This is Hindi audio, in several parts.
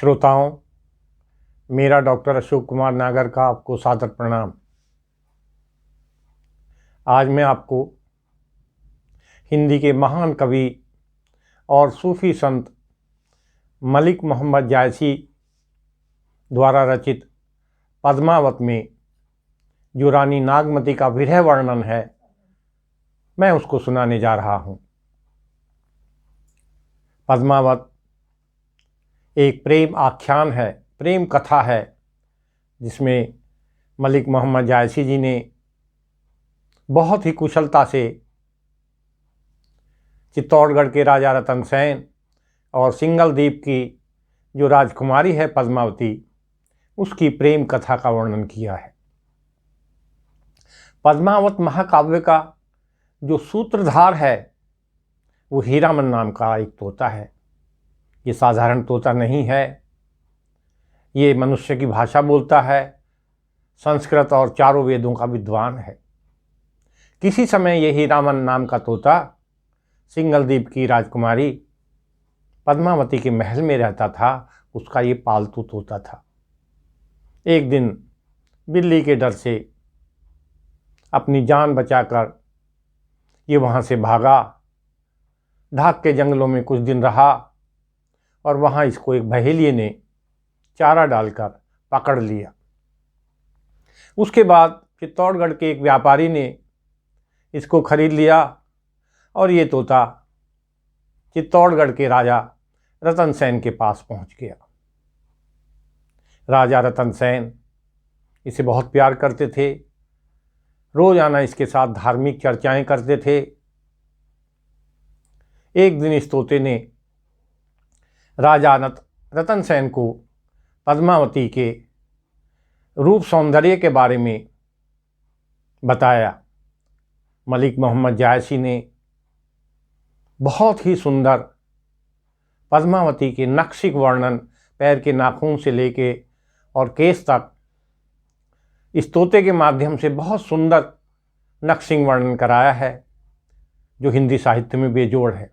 श्रोताओं, मेरा डॉक्टर अशोक कुमार नागर का आपको सादर प्रणाम। आज मैं आपको हिंदी के महान कवि और सूफ़ी संत मलिक मोहम्मद जायसी द्वारा रचित पद्मावत में जो रानी नागमती का विरह वर्णन है, मैं उसको सुनाने जा रहा हूँ। पद्मावत एक प्रेम आख्यान है, प्रेम कथा है, जिसमें मलिक मोहम्मद जायसी जी ने बहुत ही कुशलता से चित्तौड़गढ़ के राजा रतन सेन और सिंघल द्वीप की जो राजकुमारी है पद्मावती, उसकी प्रेम कथा का वर्णन किया है। पद्मावत महाकाव्य का जो सूत्रधार है वो हीरामन नाम का एक तोता है। ये साधारण तोता नहीं है, ये मनुष्य की भाषा बोलता है, संस्कृत और चारों वेदों का विद्वान है। किसी समय ये हीरामन नाम का तोता सिंघल द्वीप की राजकुमारी पद्मावती के महल में रहता था। उसका ये पालतू तोता था। एक दिन बिल्ली के डर से अपनी जान बचाकर ये वहाँ से भागा, ढाक के जंगलों में कुछ दिन रहा और वहाँ इसको एक बहेलिये ने चारा डालकर पकड़ लिया। उसके बाद चित्तौड़गढ़ के एक व्यापारी ने इसको खरीद लिया और ये तोता चित्तौड़गढ़ के राजा रतन सेन के पास पहुंच गया। राजा रतन सेन इसे बहुत प्यार करते थे, रोजाना इसके साथ धार्मिक चर्चाएं करते थे। एक दिन इस तोते ने राजा रतन सेन को पद्मावती के रूप सौंदर्य के बारे में बताया। मलिक मोहम्मद जायसी ने बहुत ही सुंदर पद्मावती के नक्शिक वर्णन, पैर के नाखून से लेके और केस तक इस तोते के माध्यम से बहुत सुंदर नक्शिक वर्णन कराया है, जो हिंदी साहित्य में बेजोड़ है।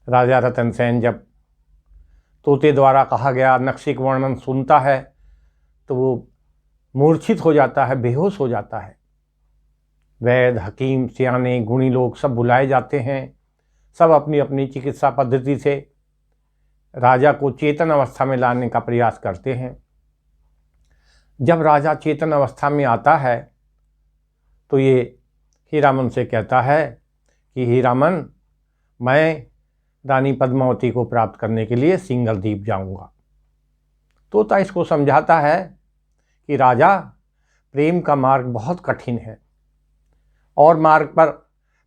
राजा रतन सेन जब तोते द्वारा कहा गया नक्शिक वर्णन सुनता है तो वो मूर्छित हो जाता है, बेहोश हो जाता है। वैद्य, हकीम, सियाने, गुणी लोग सब बुलाए जाते हैं। सब अपनी अपनी चिकित्सा पद्धति से राजा को चेतन अवस्था में लाने का प्रयास करते हैं। जब राजा चेतन अवस्था में आता है तो ये हीरामन से कहता है कि हीरामन, मैं रानी पद्मावती को प्राप्त करने के लिए सिंघल द्वीप जाऊंगा। तोता इसको समझाता है कि राजा, प्रेम का मार्ग बहुत कठिन है और मार्ग पर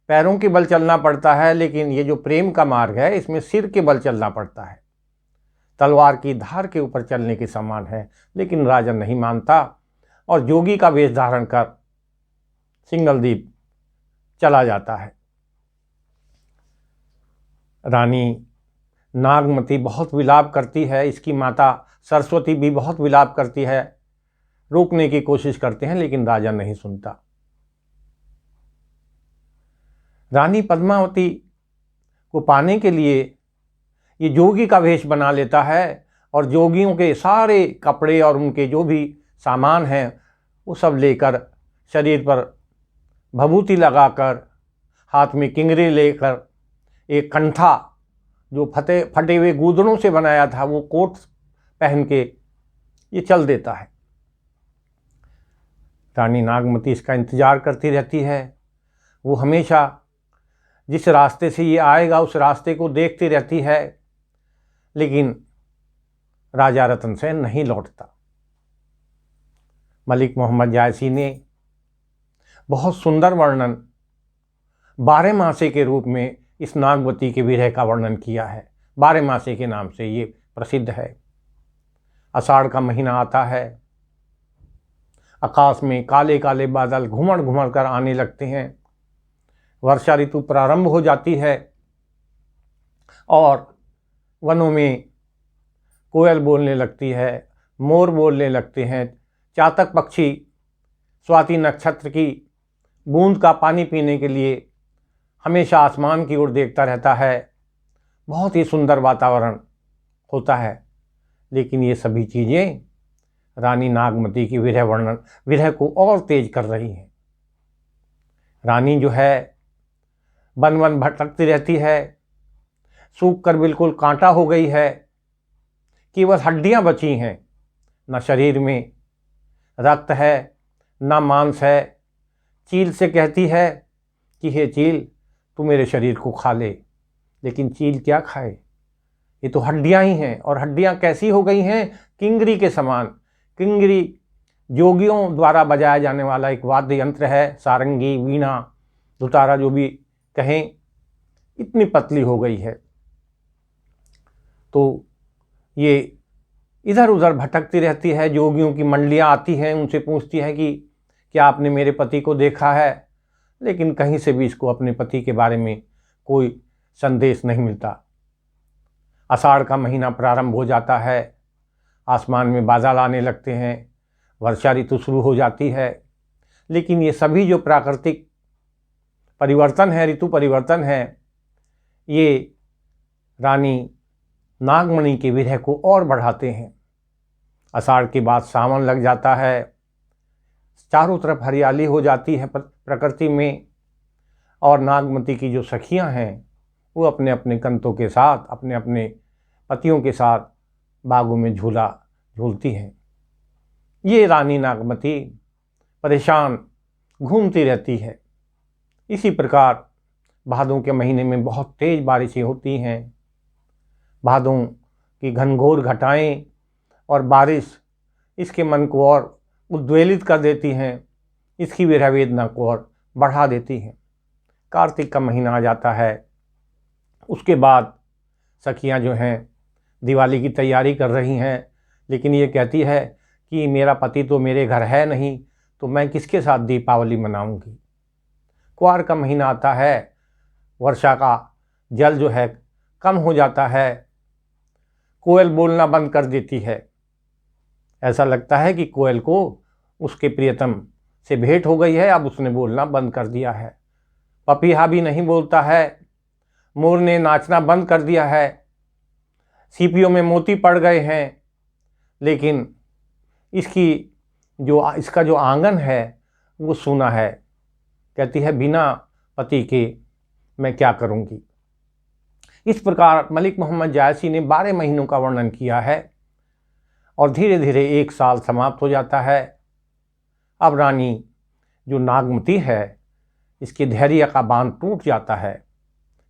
पैरों के बल चलना पड़ता है, लेकिन ये जो प्रेम का मार्ग है इसमें सिर के बल चलना पड़ता है। तलवार की धार के ऊपर चलने के समान है। लेकिन राजा नहीं मानता और जोगी का वेश धारण कर सिंघल द्वीप चला जाता है। रानी नागमती बहुत विलाप करती है, इसकी माता सरस्वती भी बहुत विलाप करती है, रोकने की कोशिश करते हैं, लेकिन राजा नहीं सुनता। रानी पद्मावती को पाने के लिए ये जोगी का वेश बना लेता है और जोगियों के सारे कपड़े और उनके जो भी सामान हैं वो सब लेकर, शरीर पर भभूति लगाकर, हाथ में किंगरे लेकर, एक कंठा जो फटे हुए गूदड़ों से बनाया था वो कोट पहन के ये चल देता है। रानी नागमती इसका इंतज़ार करती रहती है। वो हमेशा जिस रास्ते से ये आएगा उस रास्ते को देखती रहती है, लेकिन राजा रतन सेन नहीं लौटता। मलिक मोहम्मद जायसी ने बहुत सुंदर वर्णन 12 मासे के रूप में इस नागवती के विरह का वर्णन किया है। 12 मासे के नाम से ये प्रसिद्ध है। आषाढ़ का महीना आता है, आकाश में काले काले बादल घुमड़ घुमड़ कर आने लगते हैं, वर्षा ऋतु प्रारंभ हो जाती है और वनों में कोयल बोलने लगती है, मोर बोलने लगते हैं, चातक पक्षी स्वाति नक्षत्र की बूंद का पानी पीने के लिए हमेशा आसमान की ओर देखता रहता है। बहुत ही सुंदर वातावरण होता है। लेकिन ये सभी चीज़ें रानी नागमती की विरह को और तेज कर रही हैं। रानी जो है वन वन भटकती रहती है, सूख कर बिल्कुल कांटा हो गई है, केवल हड्डियां बची हैं, न शरीर में रक्त है न मांस है। चील से कहती है कि हे चील, तू मेरे शरीर को खा ले, लेकिन चील क्या खाए, ये तो हड्डियां ही हैं। और हड्डियां कैसी हो गई हैं? किंगरी के समान। किंगरी जोगियों द्वारा बजाया जाने वाला एक वाद्य यंत्र है, सारंगी, वीणा, दुतारा जो भी कहें, इतनी पतली हो गई है। तो ये इधर उधर भटकती रहती है। जोगियों की मंडलियां आती हैं, उनसे पूछती है कि क्या आपने मेरे पति को देखा है, लेकिन कहीं से भी इसको अपने पति के बारे में कोई संदेश नहीं मिलता। आषाढ़ का महीना प्रारंभ हो जाता है, आसमान में बादल आने लगते हैं, वर्षा ऋतु शुरू हो जाती है, लेकिन ये सभी जो प्राकृतिक परिवर्तन है, ऋतु परिवर्तन है, ये रानी नागमणि के विरह को और बढ़ाते हैं। आषाढ़ के बाद सावन लग जाता है, चारों तरफ हरियाली हो जाती है प्रकृति में, और नागमती की जो सखियां हैं वो अपने अपने कंतों के साथ, अपने अपने पतियों के साथ बागों में झूला झूलती हैं। ये रानी नागमती परेशान घूमती रहती है। इसी प्रकार भादों के महीने में बहुत तेज़ बारिशें होती हैं। भादों की घनघोर घटाएं और बारिश इसके मन को और उद्वेलित कर देती हैं, इसकी विरह वेदना को और बढ़ा देती हैं। कार्तिक का महीना आ जाता है, उसके बाद सखियां जो हैं दिवाली की तैयारी कर रही हैं, लेकिन ये कहती है कि मेरा पति तो मेरे घर है नहीं, तो मैं किसके साथ दीपावली मनाऊंगी। कुआर का महीना आता है, वर्षा का जल जो है कम हो जाता है, कोयल बोलना बंद कर देती है। ऐसा लगता है कि कोयल को उसके प्रियतम से भेंट हो गई है, अब उसने बोलना बंद कर दिया है। पपीहा भी नहीं बोलता है, मोर ने नाचना बंद कर दिया है, सीपियों में मोती पड़ गए हैं, लेकिन इसका जो आंगन है वो सूना है। कहती है बिना पति के मैं क्या करूंगी। इस प्रकार मलिक मोहम्मद जायसी ने 12 महीनों का वर्णन किया है और धीरे धीरे 1 साल समाप्त हो जाता है। अब रानी जो नागमती है, इसके धैर्य का बांध टूट जाता है।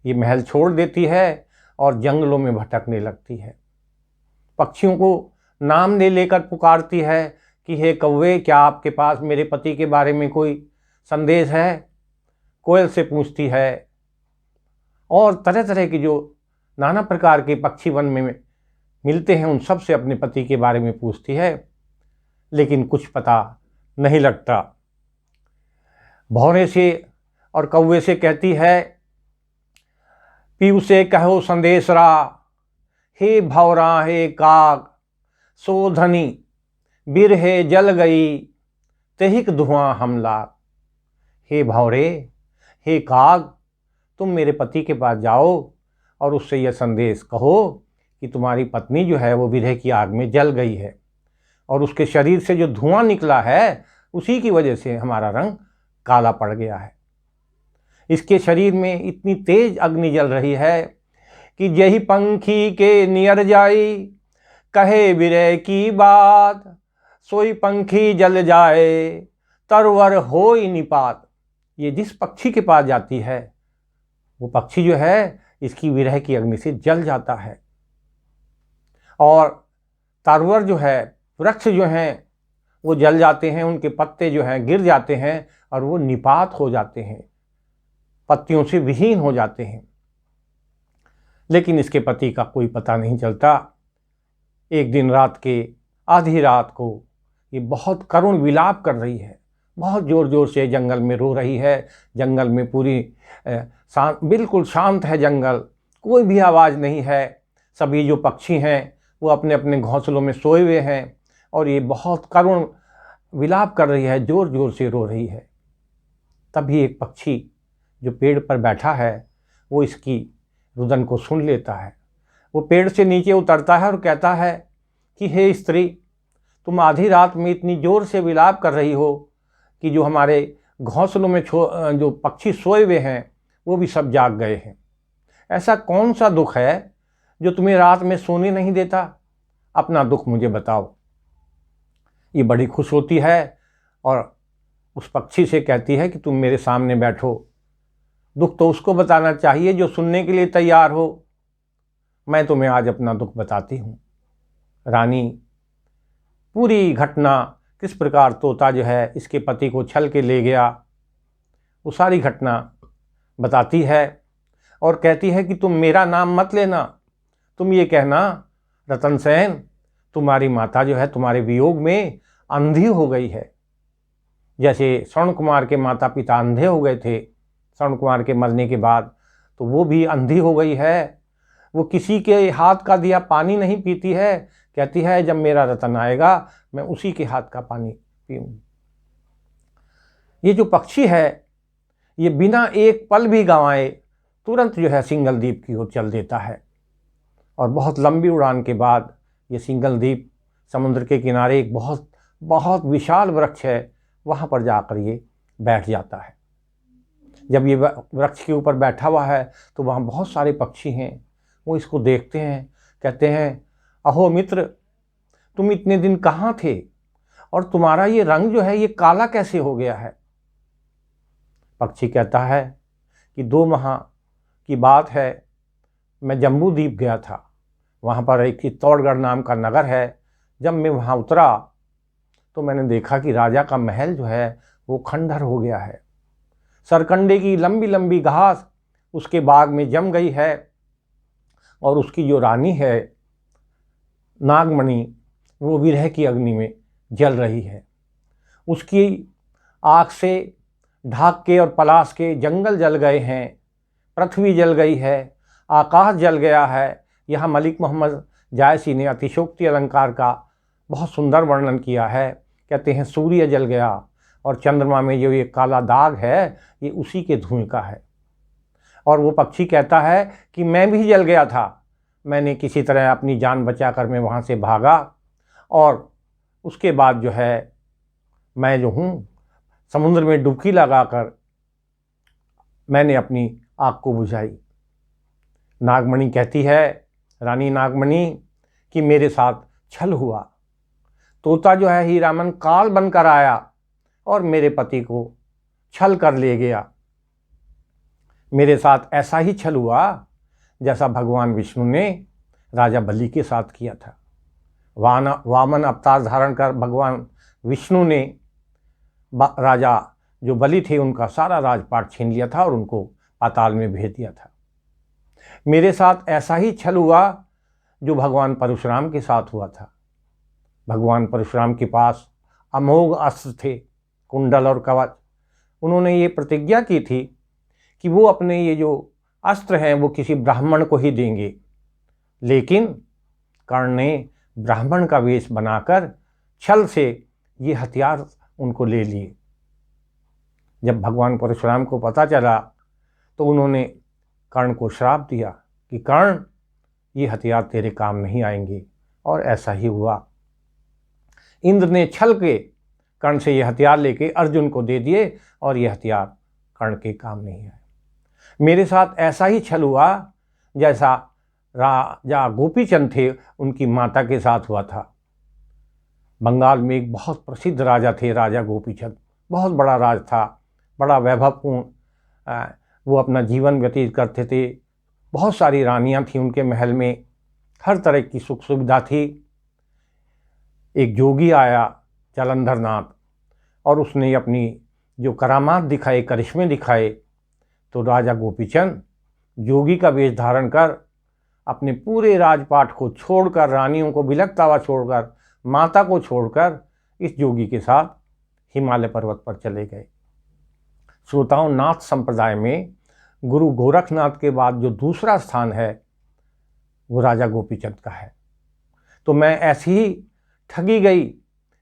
ये महल छोड़ देती है और जंगलों में भटकने लगती है। पक्षियों को नाम ले लेकर पुकारती है कि हे कौवे, क्या आपके पास मेरे पति के बारे में कोई संदेश है। कोयल से पूछती है और तरह तरह के जो नाना प्रकार के पक्षी वन में मिलते हैं उन सब से अपने पति के बारे में पूछती है, लेकिन कुछ पता नहीं लगता। भौरे से और कौवे से कहती है पीऊ से कहो संदेशरा, हे भौरा हे काग, सोधनी बिरहे जल गई तेहिक धुआं हमला। हे भौरे हे काग, तुम मेरे पति के पास जाओ और उससे यह संदेश कहो कि तुम्हारी पत्नी जो है वो विरह की आग में जल गई है और उसके शरीर से जो धुआं निकला है उसी की वजह से हमारा रंग काला पड़ गया है। इसके शरीर में इतनी तेज अग्नि जल रही है कि यही पंखी के नियर जाई, कहे विरह की बात, सोई पंखी जल जाए तरवर होई निपात। ये जिस पक्षी के पास जाती है वो पक्षी जो है इसकी विरह की अग्नि से जल जाता है। और तरवर जो है, वृक्ष जो हैं वो जल जाते हैं, उनके पत्ते जो हैं गिर जाते हैं और वो निपात हो जाते हैं, पत्तियों से विहीन हो जाते हैं। लेकिन इसके पति का कोई पता नहीं चलता। एक दिन रात के आधी रात को ये बहुत करुण विलाप कर रही है, बहुत ज़ोर ज़ोर से जंगल में रो रही है। जंगल में पूरी बिल्कुल शांत है जंगल, कोई भी आवाज़ नहीं है। सभी जो पक्षी हैं वो अपने अपने घोंसलों में सोए हुए हैं और ये बहुत करुण विलाप कर रही है, ज़ोर ज़ोर से रो रही है। तभी एक पक्षी जो पेड़ पर बैठा है वो इसकी रुदन को सुन लेता है। वो पेड़ से नीचे उतरता है और कहता है कि हे स्त्री, तुम आधी रात में इतनी जोर से विलाप कर रही हो कि जो हमारे घोंसलों में जो पक्षी सोए हुए हैं वो भी सब जाग गए हैं। ऐसा कौन सा दुख है जो तुम्हें रात में सोने नहीं देता? अपना दुख मुझे बताओ। ये बड़ी खुश होती है और उस पक्षी से कहती है कि तुम मेरे सामने बैठो। दुख तो उसको बताना चाहिए जो सुनने के लिए तैयार हो। मैं तुम्हें आज अपना दुख बताती हूँ। रानी पूरी घटना, किस प्रकार तोता जो है इसके पति को छल के ले गया, वो सारी घटना बताती है और कहती है कि तुम मेरा नाम मत लेना, तुम ये कहना रतन सेन, तुम्हारी माता जो है तुम्हारे वियोग में अंधी हो गई है। जैसे स्वर्ण कुमार के माता पिता अंधे हो गए थे स्वर्ण कुमार के मरने के बाद, तो वो भी अंधी हो गई है। वो किसी के हाथ का दिया पानी नहीं पीती है, कहती है जब मेरा रतन आएगा मैं उसी के हाथ का पानी पीऊंगी। ये जो पक्षी है ये बिना एक पल भी गंवाए तुरंत जो है सिंगल द्वीप की ओर चल देता है और बहुत लंबी उड़ान के बाद ये सिंगल द्वीप समुद्र के किनारे एक बहुत बहुत विशाल वृक्ष है, वहाँ पर जाकर ये बैठ जाता है। जब ये वृक्ष के ऊपर बैठा हुआ है तो वहाँ बहुत सारे पक्षी हैं, वो इसको देखते हैं, कहते हैं अहो मित्र, तुम इतने दिन कहाँ थे और तुम्हारा ये रंग जो है ये काला कैसे हो गया है? पक्षी कहता है कि 2 माह की बात है, मैं जम्बू द्वीप गया था, वहाँ पर एक चित्तौड़गढ़ नाम का नगर है। जब मैं वहाँ उतरा तो मैंने देखा कि राजा का महल जो है वो खंडहर हो गया है। सरकंडे की लंबी लंबी घास उसके बाग में जम गई है और उसकी जो रानी है नागमणि, वो विरह की अग्नि में जल रही है। उसकी आग से ढाक के और पलाश के जंगल जल गए हैं, पृथ्वी जल गई है, आकाश जल गया है। यहाँ मलिक मोहम्मद जायसी ने अतिशोक्ति अलंकार का बहुत सुंदर वर्णन किया है। कहते हैं सूर्य जल गया और चंद्रमा में जो ये काला दाग है ये उसी के धुएं का है। और वो पक्षी कहता है कि मैं भी जल गया था, मैंने किसी तरह अपनी जान बचाकर मैं वहाँ से भागा और उसके बाद जो है मैं जो हूँ समुद्र में डुबकी लगाकर मैंने अपनी आग को बुझाई। नागमणि कहती है, रानी नागमणि, कि मेरे साथ छल हुआ। तोता जो है हीरामन काल बनकर आया और मेरे पति को छल कर ले गया। मेरे साथ ऐसा ही छल हुआ जैसा भगवान विष्णु ने राजा बलि के साथ किया था। वामन अवतार धारण कर भगवान विष्णु ने राजा जो बलि थे उनका सारा राजपाट छीन लिया था और उनको पाताल में भेज दिया था। मेरे साथ ऐसा ही छल हुआ जो भगवान परशुराम के साथ हुआ था। भगवान परशुराम के पास अमोघ अस्त्र थे, कुंडल और कवच। उन्होंने ये प्रतिज्ञा की थी कि वो अपने ये जो अस्त्र हैं वो किसी ब्राह्मण को ही देंगे, लेकिन कर्ण ने ब्राह्मण का वेश बनाकर छल से ये हथियार उनको ले लिए। जब भगवान परशुराम को पता चला तो उन्होंने कर्ण को श्राप दिया कि कर्ण, ये हथियार तेरे काम नहीं आएंगे, और ऐसा ही हुआ। इंद्र ने छल के कर्ण से ये हथियार लेके अर्जुन को दे दिए और ये हथियार कर्ण के काम नहीं आए। मेरे साथ ऐसा ही छल हुआ जैसा राजा गोपीचंद थे उनकी माता के साथ हुआ था। बंगाल में एक बहुत प्रसिद्ध राजा थे राजा गोपीचंद, बहुत बड़ा राज था, बड़ा वैभवपूर्ण वो अपना जीवन व्यतीत करते थे। बहुत सारी रानियां थीं उनके महल में, हर तरह की सुख सुविधा थी। एक जोगी आया जालंधर नाथ और उसने अपनी जो करामात दिखाए, करिश्मे दिखाए, तो राजा गोपीचंद जोगी का वेश धारण कर अपने पूरे राजपाट को छोड़कर, रानियों को बिलखता हुआ छोड़कर, माता को छोड़कर इस जोगी के साथ हिमालय पर्वत पर चले गए। श्रोताओं, नाथ संप्रदाय में गुरु गोरखनाथ के बाद जो दूसरा स्थान है वो राजा गोपीचंद का है। तो मैं ऐसी ही ठगी गई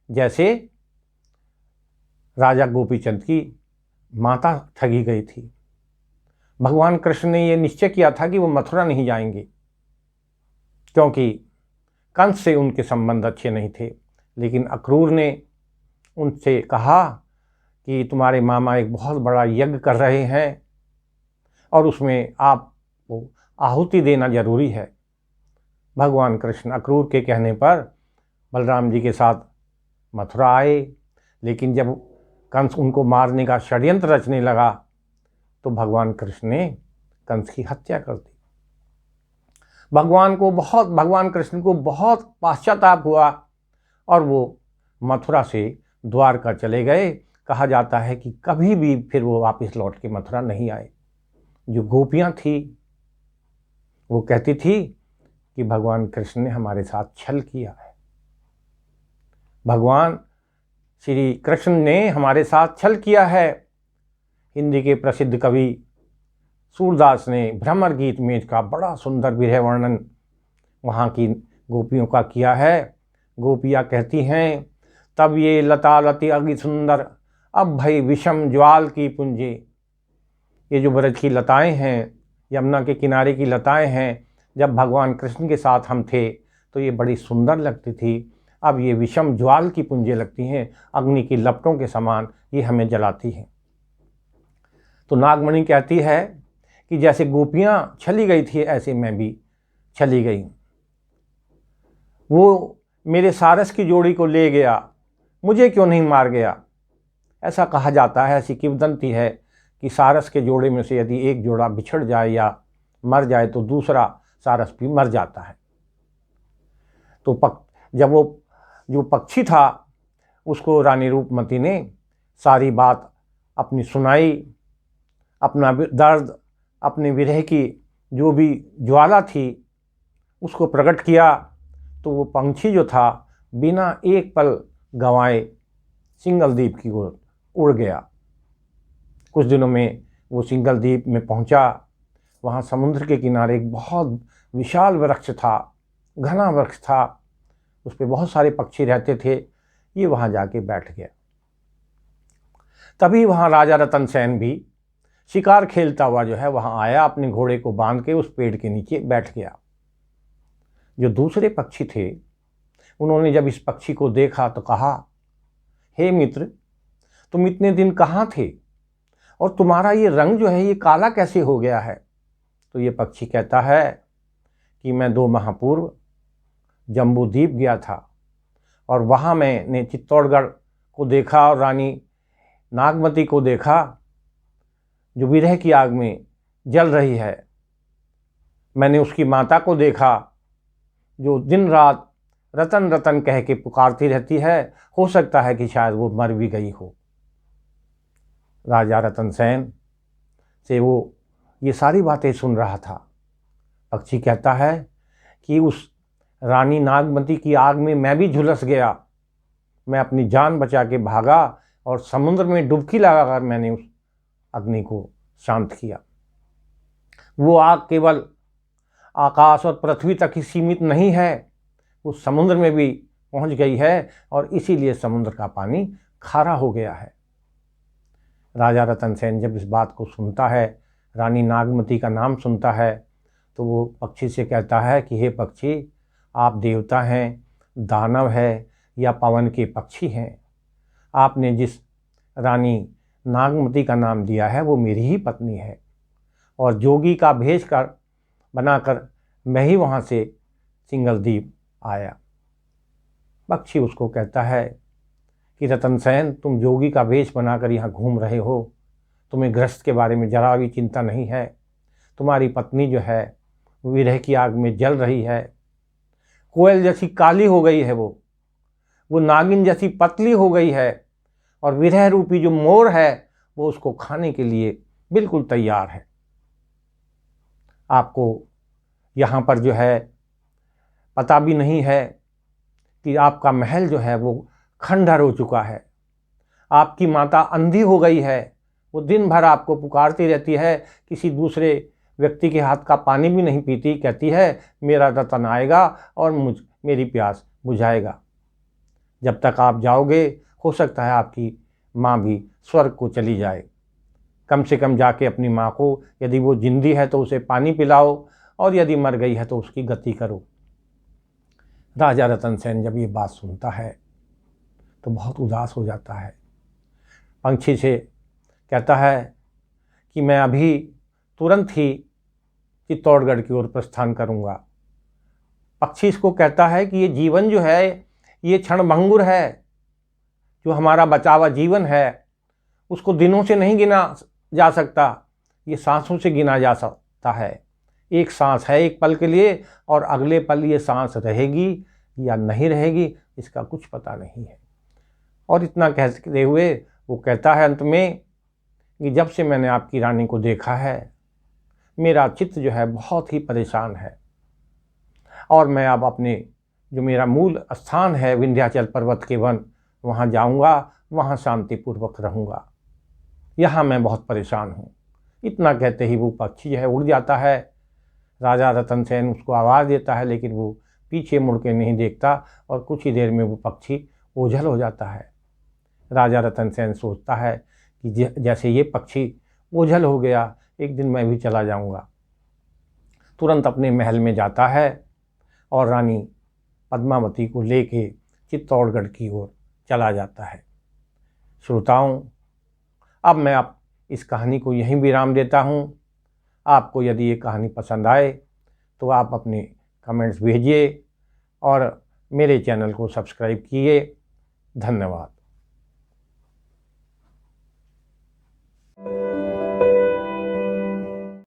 जैसे राजा गोपीचंद की माता ठगी गई थी। भगवान कृष्ण ने यह निश्चय किया था कि वो मथुरा नहीं जाएंगे, क्योंकि कंस से उनके संबंध अच्छे नहीं थे, लेकिन अक्रूर ने उनसे कहा कि तुम्हारे मामा एक बहुत बड़ा यज्ञ कर रहे हैं और उसमें आपको आहुति देना जरूरी है। भगवान कृष्ण अक्रूर के कहने पर बलराम जी के साथ मथुरा आए, लेकिन जब कंस उनको मारने का षड्यंत्र रचने लगा तो भगवान कृष्ण ने कंस की हत्या कर दी। भगवान कृष्ण को बहुत पश्चाताप हुआ और वो मथुरा से द्वारका चले गए। कहा जाता है कि कभी भी फिर वो वापस लौट के मथुरा नहीं आए। जो गोपियाँ थी वो कहती थी कि भगवान कृष्ण ने हमारे साथ छल किया है, भगवान श्री कृष्ण ने हमारे साथ छल किया है। हिंदी के प्रसिद्ध कवि सूरदास ने भ्रमर गीत में इसका बड़ा सुंदर विरह वर्णन वहाँ की गोपियों का किया है। गोपियाँ कहती हैं, तब ये लता लती अति सुंदर, अब भई विषम ज्वाल की पुंजे। ये जो ब्रज की लताएं हैं, यमुना के किनारे की लताएं हैं, जब भगवान कृष्ण के साथ हम थे तो ये बड़ी सुंदर लगती थी, अब ये विषम ज्वाल की पुंजे लगती हैं, अग्नि की लपटों के समान ये हमें जलाती हैं। तो नागमणि कहती है कि जैसे गोपियाँ छली गई थी ऐसे मैं भी छली गई। वो मेरे सारस की जोड़ी को ले गया, मुझे क्यों नहीं मार गया। ऐसा कहा जाता है, ऐसी किंवदंती है कि सारस के जोड़े में से यदि एक जोड़ा बिछड़ जाए या मर जाए तो दूसरा सारस भी मर जाता है। तो जब वो जो पक्षी था उसको रानी रूपमती ने सारी बात अपनी सुनाई, अपना दर्द, अपने विरह की जो भी ज्वाला थी उसको प्रकट किया, तो वो पंछी जो था बिना एक पल गंवाए सिंगल द्वीप की ओर उड़ गया। कुछ दिनों में वो सिंगल द्वीप में पहुंचा। वहाँ समुद्र के किनारे एक बहुत विशाल वृक्ष था, घना वृक्ष था, उस पर बहुत सारे पक्षी रहते थे। ये वहाँ जाके बैठ गया। तभी वहाँ राजा रतन सेन भी शिकार खेलता हुआ जो है वहाँ आया, अपने घोड़े को बांध के उस पेड़ के नीचे बैठ गया। जो दूसरे पक्षी थे उन्होंने जब इस पक्षी को देखा तो कहा, हे मित्र, तुम इतने दिन कहाँ थे और तुम्हारा ये रंग जो है ये काला कैसे हो गया है। तो ये पक्षी कहता है कि मैं 2 माह पूर्व जम्बू द्वीप गया था और वहाँ मैंने चित्तौड़गढ़ को देखा और रानी नागमती को देखा जो विरह की आग में जल रही है। मैंने उसकी माता को देखा जो दिन रात रतन रतन कह के पुकारती रहती है, हो सकता है कि शायद वो मर भी गई हो। राजा रतन सेन से वो ये सारी बातें सुन रहा था। पक्षी कहता है कि उस रानी नागमती की आग में मैं भी झुलस गया। मैं अपनी जान बचा के भागा और समुद्र में डुबकी लगाकर मैंने उस अग्नि को शांत किया। वो आग केवल आकाश और पृथ्वी तक ही सीमित नहीं है, वो समुद्र में भी पहुंच गई है और इसीलिए समुद्र का पानी खारा हो गया है। राजा रतन सेन जब इस बात को सुनता है, रानी नागमती का नाम सुनता है, तो वो पक्षी से कहता है कि हे पक्षी, आप देवता हैं, दानव है या पवन के पक्षी हैं। आपने जिस रानी नागमती का नाम दिया है वो मेरी ही पत्नी है और जोगी का भेष कर बनाकर मैं ही वहाँ से सिंगल द्वीप आया। पक्षी उसको कहता है कि रतन सेन, तुम जोगी का वेश बनाकर यहाँ घूम रहे हो, तुम्हें गृहस्थ के बारे में जरा भी चिंता नहीं है। तुम्हारी पत्नी जो है विरह की आग में जल रही है, कोयल जैसी काली हो गई है, वो नागिन जैसी पतली हो गई है और विरह रूपी जो मोर है वो उसको खाने के लिए बिल्कुल तैयार है। आपको यहाँ पर जो है पता भी नहीं है कि आपका महल जो है वो खंडहर हो चुका है। आपकी माता अंधी हो गई है, वो दिन भर आपको पुकारती रहती है, किसी दूसरे व्यक्ति के हाथ का पानी भी नहीं पीती, कहती है मेरा रतन आएगा और मेरी प्यास बुझाएगा। जब तक आप जाओगे हो सकता है आपकी माँ भी स्वर्ग को चली जाए। कम से कम जाके अपनी माँ को, यदि वो जिंदी है तो उसे पानी पिलाओ और यदि मर गई है तो उसकी गति करो। राजा रतन सेन जब ये बात सुनता है तो बहुत उदास हो जाता है। पंछी से कहता है कि मैं अभी तुरंत ही चित्तौड़गढ़ की ओर प्रस्थान करूंगा। पक्षी इसको कहता है कि ये जीवन जो है ये क्षणभंगुर है, जो हमारा बचा हुआ जीवन है उसको दिनों से नहीं गिना जा सकता, ये सांसों से गिना जा सकता है। एक सांस है एक पल के लिए और अगले पल ये सांस रहेगी या नहीं रहेगी इसका कुछ पता नहीं है। और इतना कहते हुए वो कहता है अंत में कि जब से मैंने आपकी रानी को देखा है मेरा चित्त जो है बहुत ही परेशान है और मैं अब अपने जो मेरा मूल स्थान है विंध्याचल पर्वत के वन वहाँ जाऊँगा, वहाँ शांतिपूर्वक रहूँगा, यहाँ मैं बहुत परेशान हूँ। इतना कहते ही वो पक्षी जो है उड़ जाता है। राजा रतन सेन उसको आवाज़ देता है लेकिन वो पीछे मुड़ के नहीं देखता और कुछ ही देर में वो पक्षी ओझल हो जाता है। राजा रतन सेन सोचता है कि जैसे ये पक्षी ओझल हो गया एक दिन मैं भी चला जाऊंगा। तुरंत अपने महल में जाता है और रानी पद्मावती को लेके चित्तौड़गढ़ की ओर चला जाता है। श्रोताओं, अब मैं इस कहानी को यहीं विराम देता हूँ। आपको यदि ये कहानी पसंद आए तो आप अपने कमेंट्स भेजिए और मेरे चैनल को सब्सक्राइब कीजिए। धन्यवाद।